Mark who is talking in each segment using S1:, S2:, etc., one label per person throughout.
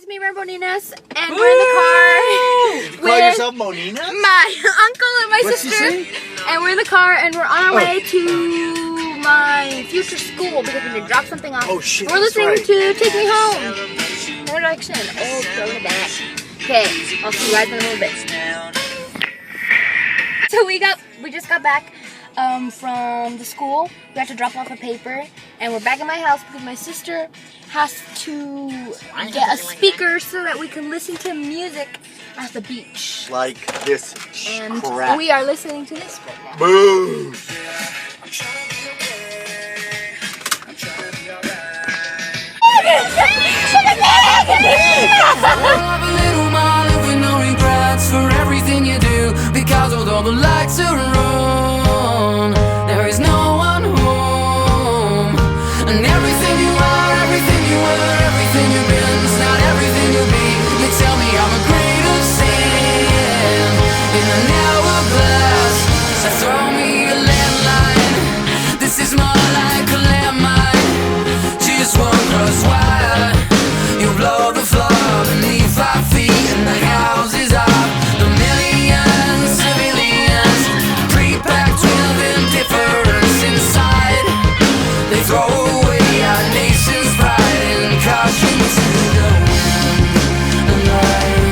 S1: it's me, Moninas, and we're in the car
S2: Did you call
S1: with
S2: yourself Monina?
S1: my uncle and my
S2: What's she
S1: sister.
S2: say?
S1: And we're in the car and we're on our way to my future school because we need to drop something off.
S2: Oh shit,
S1: We're
S2: that's
S1: listening
S2: right.
S1: to Take Me Home. No direction. Oh, throw it back. Okay, I'll see you guys in a little bit. So we just got back from the school. We had to drop off a paper, and we're back at my house because my sister has to get a speaker so that we can listen to music at the beach.
S2: Like this
S1: And
S2: crap.
S1: we are listening to this right now.
S2: Boo!
S3: Have a little more live with no regrets for everything you do. Because although the lights are on, there is no one home. And everything you are, everything you were, everything you've been is not everything you'll be. You tell me I'm a grain of sand in an hourglass. So throw me a landline. This is more like a landmine. Just one cross wire. You blow the floor beneath our feet, and the houses are the millions, civilians, pre-packed with indifference inside. They throw away our nation's pride and caution to the wind, like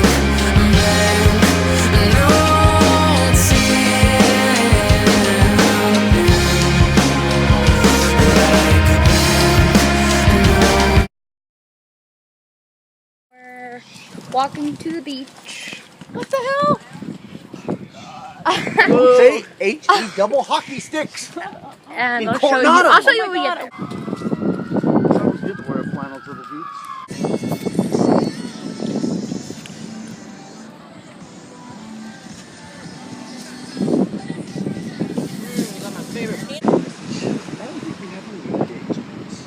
S3: no
S1: We're walking to the beach. What the hell?
S2: Say HE double hockey sticks.
S1: And
S2: In
S1: I'll show you.
S2: Coronado.
S1: I'll show you when we get there.
S2: It's always good to wear a flannel to the beach.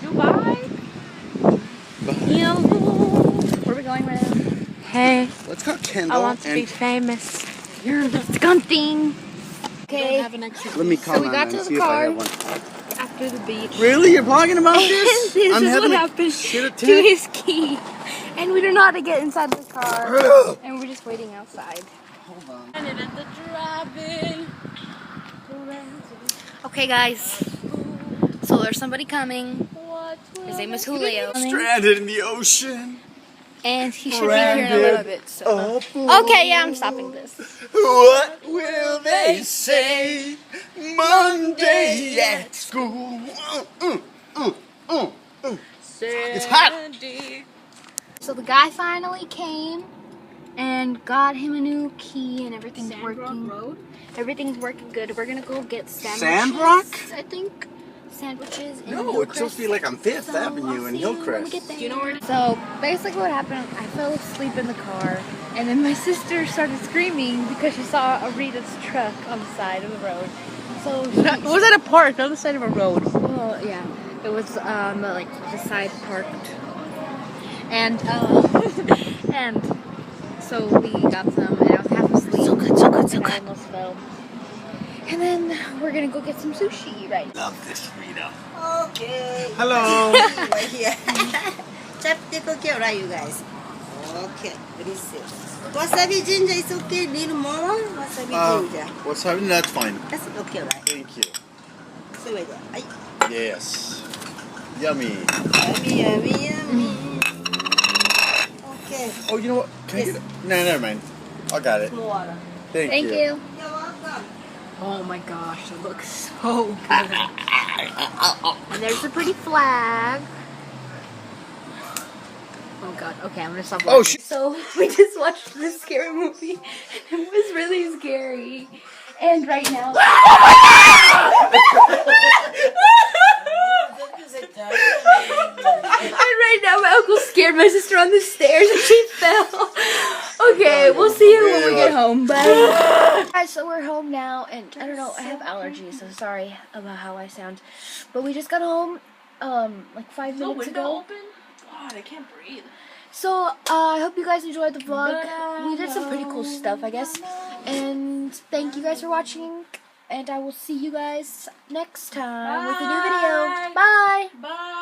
S1: Dubai. Where are we going right now?
S4: Hey,
S2: Let's go Kendall.
S4: I want to be famous.
S1: You're disgusting. Okay.
S2: Let me call
S1: we got to
S2: and
S1: the
S2: see if I
S1: car.
S2: have one.
S1: After the beach.
S2: Really? You're blogging about this?
S1: This
S2: I'm
S1: is
S2: having
S1: what
S2: a
S1: happened
S2: shit
S1: to
S2: attack.
S1: his key. And we don't know how to get inside the car.
S2: Ugh.
S1: And we're just waiting outside.
S2: Hold on.
S1: Okay, guys. So there's somebody coming. His name is Julio.
S2: Stranded in the ocean.
S1: And he should be here in a little bit. So.
S2: Oh,
S1: Okay, yeah, I'm stopping this.
S2: what will they say Monday at school? It's hot.
S1: So the guy finally came and got him a new key and everything's working. Everything's working good. We're gonna go get sandwiches.
S2: Sandrock?
S1: I think. Sandwiches and
S2: No, it's supposed to be like on 5th Avenue in Hillcrest.
S1: Do you know where? So basically, what happened? I fell asleep in the car, and then my sister started screaming because she saw Arita's truck on the side of the road. So she,
S4: Was that a park, not the side of a road?
S1: well, yeah, it was like the side parked, and and so we got some, and I was half asleep. So good, and I almost fell. And then we're gonna go get some sushi, right?
S2: Love this Rita.
S5: Okay.
S2: Hello.
S5: Right here. Chop, take care, right, you guys? Okay, please sit. Wasabi ginger is okay. Little more wasabi ginger.
S2: What's happening? That's fine.
S5: That's okay, right?
S2: Thank you.
S5: So wait there. Ay,
S2: Yes. Yummy.
S5: yummy, yummy, yummy. Okay.
S2: Oh, you know what? Can I get it? No, never mind. I got it.
S5: More water.
S2: Thank you.
S1: You.
S5: You're welcome.
S4: Oh my gosh, it looks so good.
S1: And there's a pretty flag. Oh god, okay, I'm gonna stop
S2: Oh,
S1: watching. So, we just watched this scary movie, and it was really scary. And right now... And right now, my uncle scared my sister on the stairs and she fell. Okay, we'll see you when we get home. Bye. Guys, so we're home now, and I don't know, I have allergies, so sorry about how I sound. But we just got home, like 5 minutes ago.
S4: God, I can't breathe.
S1: So, I hope you guys enjoyed the vlog. We did some pretty cool stuff, I guess. And thank you guys for watching. And I will see you guys next time with a new video. Bye!
S4: Bye.